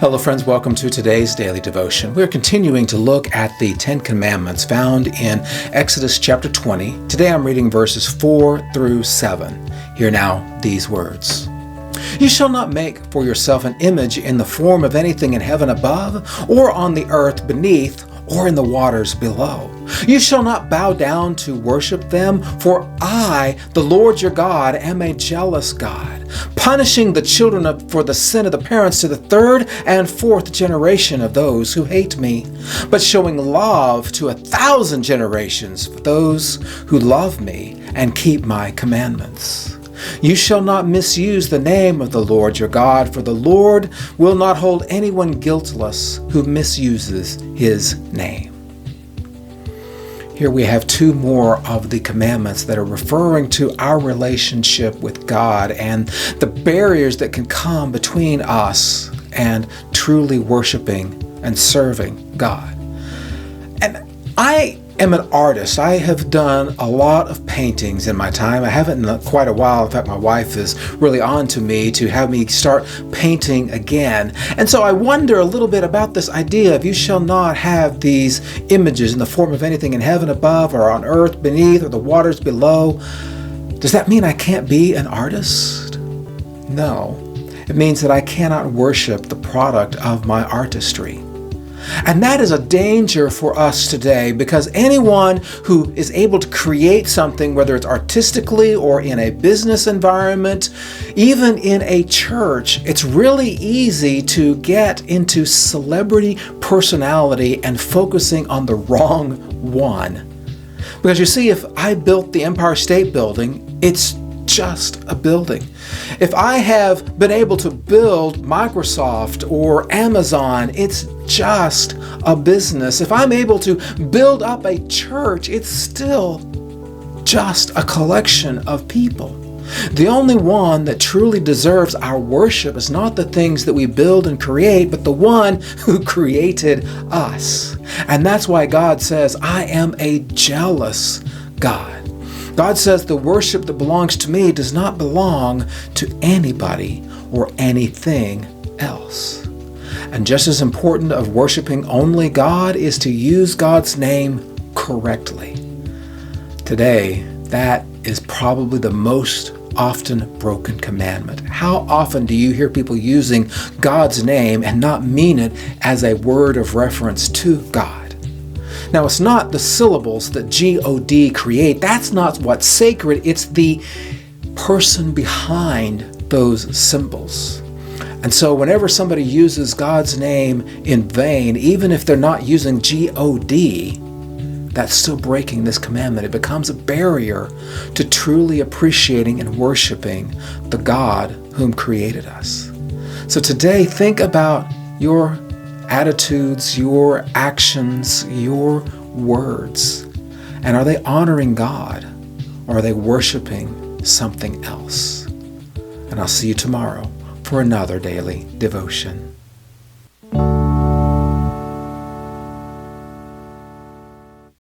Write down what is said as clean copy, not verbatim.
Hello friends, welcome to today's daily devotion. We're continuing to look at the Ten Commandments found in Exodus chapter 20. Today I'm reading verses 4 through 7. Hear now these words. You shall not make for yourself an image in the form of anything in heaven above, or on the earth beneath, or in the waters below. You shall not bow down to worship them, for I, the Lord your God, am a jealous God, punishing the children for the sin of the parents to the third and fourth generation of those who hate me, but showing love to 1,000 generations for those who love me and keep my commandments. You shall not misuse the name of the Lord your God, for the Lord will not hold anyone guiltless who misuses his name. Here we have two more of the commandments that are referring to our relationship with God and the barriers that can come between us and truly worshiping and serving God. And I am an artist. I have done a lot of paintings in my time. I haven't in quite a while. In fact, my wife is really on to me to have me start painting again. And so I wonder a little bit about this idea of you shall not have these images in the form of anything in heaven above or on earth beneath or the waters below. Does that mean I can't be an artist? No. It means that I cannot worship the product of my artistry. And that is a danger for us today, because anyone who is able to create something, whether it's artistically or in a business environment, even in a church, it's really easy to get into celebrity personality and focusing on the wrong one. Because you see, if I built the Empire State Building, it's just a building. If I have been able to build Microsoft or Amazon, it's just a business. If I'm able to build up a church, it's still just a collection of people. The only one that truly deserves our worship is not the things that we build and create, but the one who created us. And that's why God says, I am a jealous God. God says the worship that belongs to me does not belong to anybody or anything else. And just as important of worshiping only God is to use God's name correctly. Today, that is probably the most often broken commandment. How often do you hear people using God's name and not mean it as a word of reference to God? Now, it's not the syllables that G-O-D create. That's not what's sacred. It's the person behind those symbols. And so whenever somebody uses God's name in vain, even if they're not using G-O-D, that's still breaking this commandment. It becomes a barrier to truly appreciating and worshiping the God whom created us. So today, think about your attitudes, your actions, your words. And are they honoring God, or are they worshiping something else? And I'll see you tomorrow for another daily devotion.